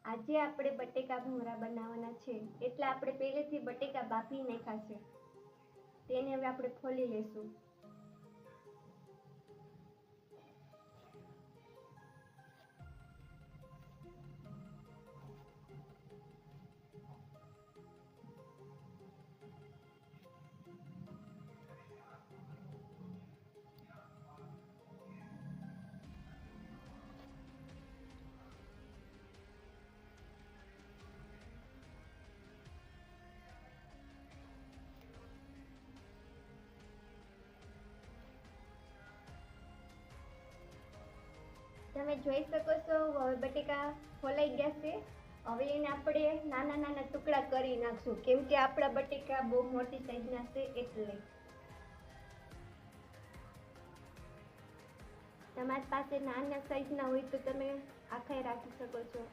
આજે આપણે બટેકા ભૂંગળા બનાવવાના છે, એટલે આપણે પહેલેથી બટેકા બાફી નાખ્યા છે. તેને હવે આપણે ફોલી લેશું. તમે જોઈ શકો છો હવે બટેકા ફોલાઈ ગયા છે. હવે એને આપણે નાના નાના ટુકડા કરી નાખશું, કેમ કે આપણા બટેકા બહુ મોટી સાઈઝના છે એટલે. તમારી પાસે નાના સાઈઝના હોય તો તમે આખા રાખી શકો છો.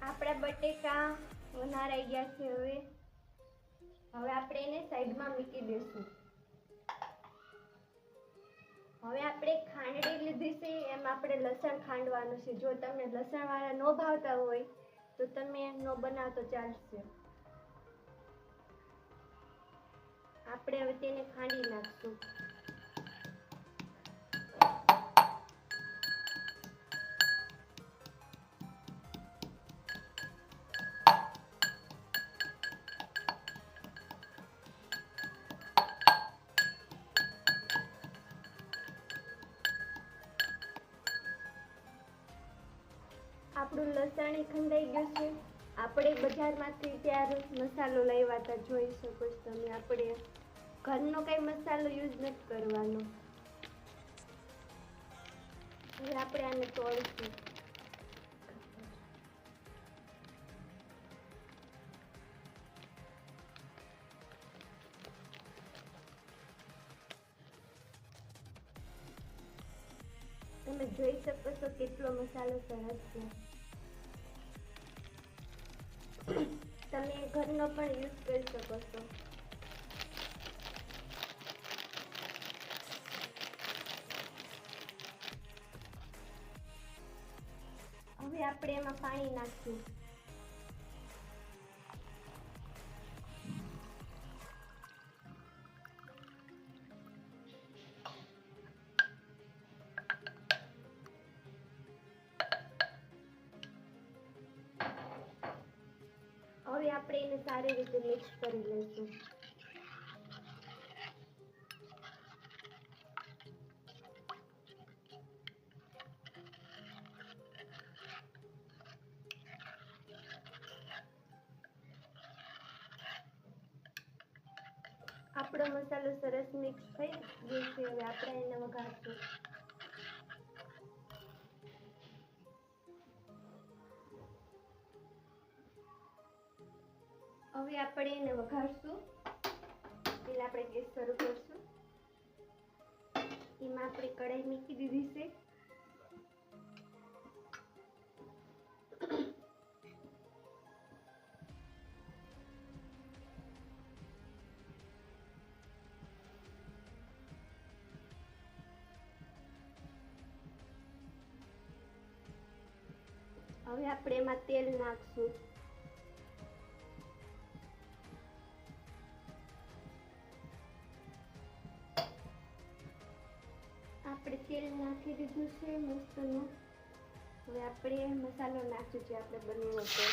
આપણા બટેકા વનારાઈ ગયા છે. હવે આપણે એને સાઈડમાં મૂકી દઈશું. હવે આપણે ખાંડણી લીધી છે, એમાં આપણે લસણ ખાંડવાનું છે. જો તમને લસણવાળા ન ભાવતા હોય તો તમે ન બનાવતો ચાલશે. આપણે હવે તેને ખાંડી નાખશું. આપણું લસણ ખંડાઈ ગયું છે. આપણે બજારમાંથી ત્યારે મસાલો લાવ્યા હતા, જોઈ શકો છો તમે. આપણે ઘરનો કઈ મસાલો યુઝ નથી કરવાનો. હવે આપણે આને તોડીશું. તમે જોઈ શકો છો કેટલો મસાલો સરસ છે. તમે ઘરનો પણ યુઝ કરી શકો છો. હવે આપણે એમાં પાણી નાખશું. હવે આપણે એને સારી રીતે મિક્સ કરી લઈશું. આપણો મસાલો સરસ મિક્સ થઈ ગયો છે. હવે આપણે એને વઘારશું. હવે આપણે એને વઘારશું. એટલે આપણે ગેસ શરૂ કરશું. એમાં આપણે કઢાઈ મૂકી દીધી છે. હવે આપણે એમાં તેલ નાખશું. આપણે તેલ નાખી દીધું છે મસ્તનું. હવે આપણે મસાલો નાખ્યો છે આપણે બનાવ્યો છે.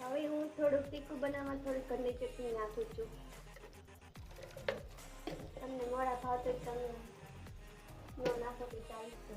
હવે હું થોડુંક તીખું બનાવવા થોડી ઘરની ચટણી નાખું છું. તો તમે નો નાખો તો ચાલશે.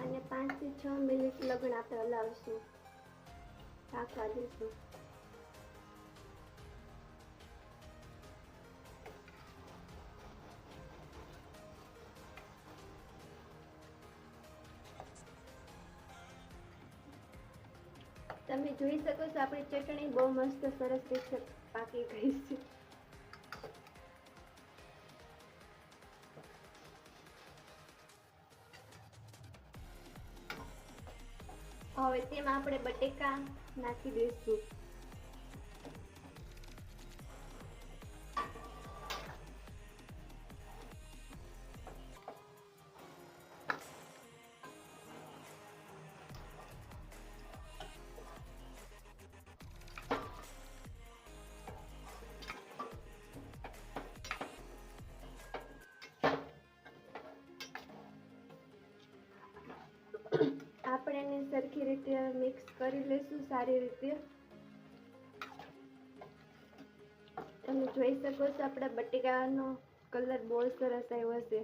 અને 5 થી 6 મિનિટ લગન આપણે હલાવશું, ઢાંકવા દઈશું. તમે જોઈ શકો છો આપણી ચટણી બહુ મસ્ત સરસ રીતે પાકી ગઈ છે. હવે તેમાં આપણે બટેકા નાખી દઈશું. આપણે એને સરખી રીતે મિક્સ કરી લઈશું સારી રીતે. તમે જોઈ શકો છો આપણા બટેકાનો કલર બહુ સરસ આવ્યો છે.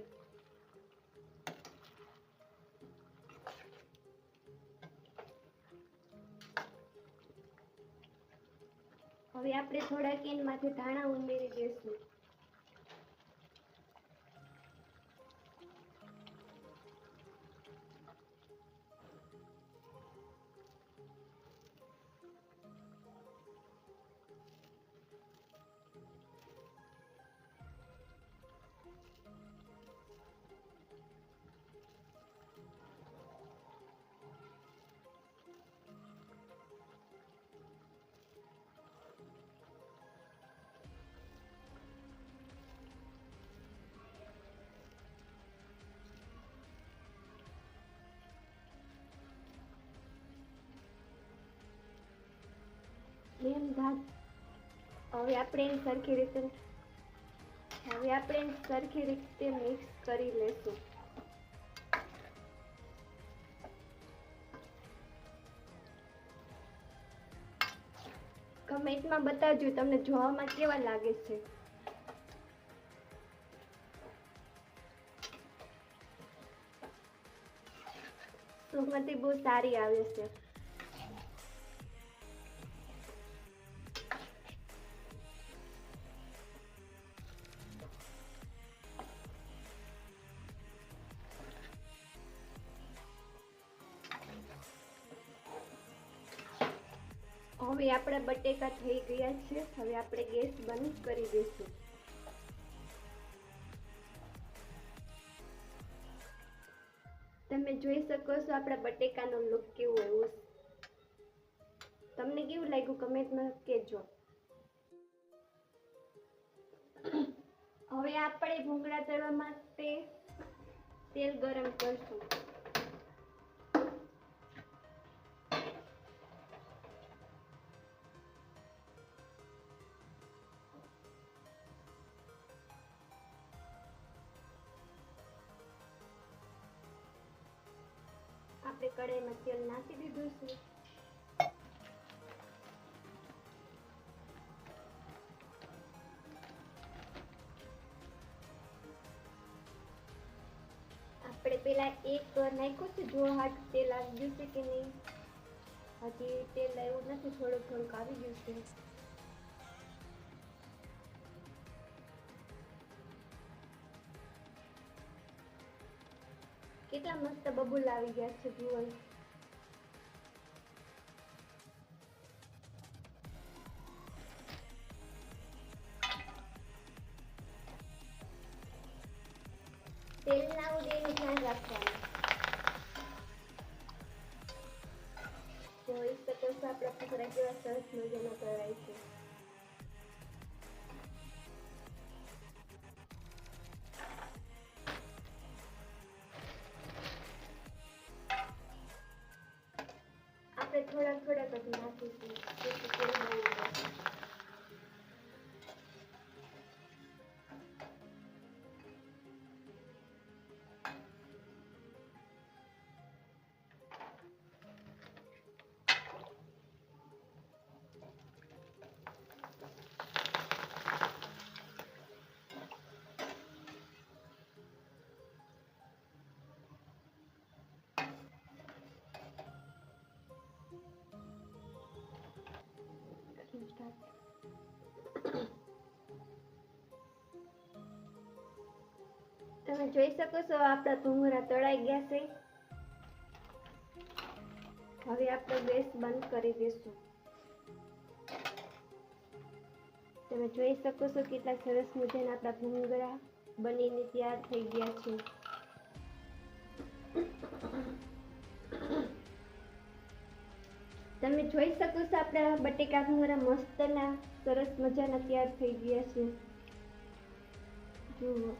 હવે આપણે થોડાક એમાંથી ધાણા ઉમેરી દઈશું. હવે આપણે એને સરખી રીતે મિક્સ કરી લેશું. કમેન્ટમાં બતાવજો તમને જોવામાં કેવા લાગે છે. સુગંધ બહુ સારી આવે છે. હવે આપણા બટેકા થઈ ગયા છે. હવે આપણે ગેસ બંધ કરી દઈશું. તમે જોઈ શકો છો આપણા બટેકાનો લુક કેવો આવ્યો છે. તમને કેવું લાગ્યું કમેન્ટમાં કહેજો. હવે આપણે ભૂંગળા તળવા માટે તેલ ગરમ કરશું. આપણે કઢાઈમાં તેલ નાખી દીધું છે. આપણે પેલા એક નાખ્યું છે, જો હાથ તેલ આવી ગયું છે કે નહીં. હજી તેલ આવ્યું નથી, થોડુંક આવી ગયું છે. કેટલા મસ્ત બબુલ આવી ગયા છે જુઓ. તેલ ના ઉડે એનું ધ્યાન રાખવાનું. જોઈ શકો છો આપણા ભૂંગળા કેવા સરસ મજાના તળાય છે. આપણે થોડાક જ નાખીશું જેથી તેલ બળી જાય. તમે જોઈ શકો છો આપણા ભૂંગળા તળાઈ ગયા છે. હવે આપણે ગેસ બંધ કરી દઈશું. તમે જોઈ શકો છો કેટલા સરસ મજાના આપણા ભૂંગળા બનીને તૈયાર થઈ ગયા છે. તમે જોઈ શકો છો આપણા બટેકા ભૂંગળા મસ્તના સરસ મજાના તૈયાર થઈ ગયા છે. જુઓ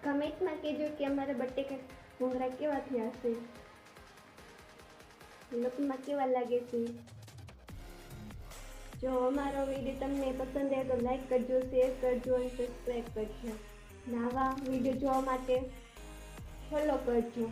કમેન્ટમાં કહેજો કે અમારા બટેકા ભૂંગળા કેવા થયા છે, લોકોમાં કેવા લાગે છે. જો અમારો વિડીયો તમને પસંદ આવે તો લાઈક કરજો, શેર કરજો અને સબસ્ક્રાઈબ કરજો. નવા વિડીયો જોવા માટે ફોલો કરજો.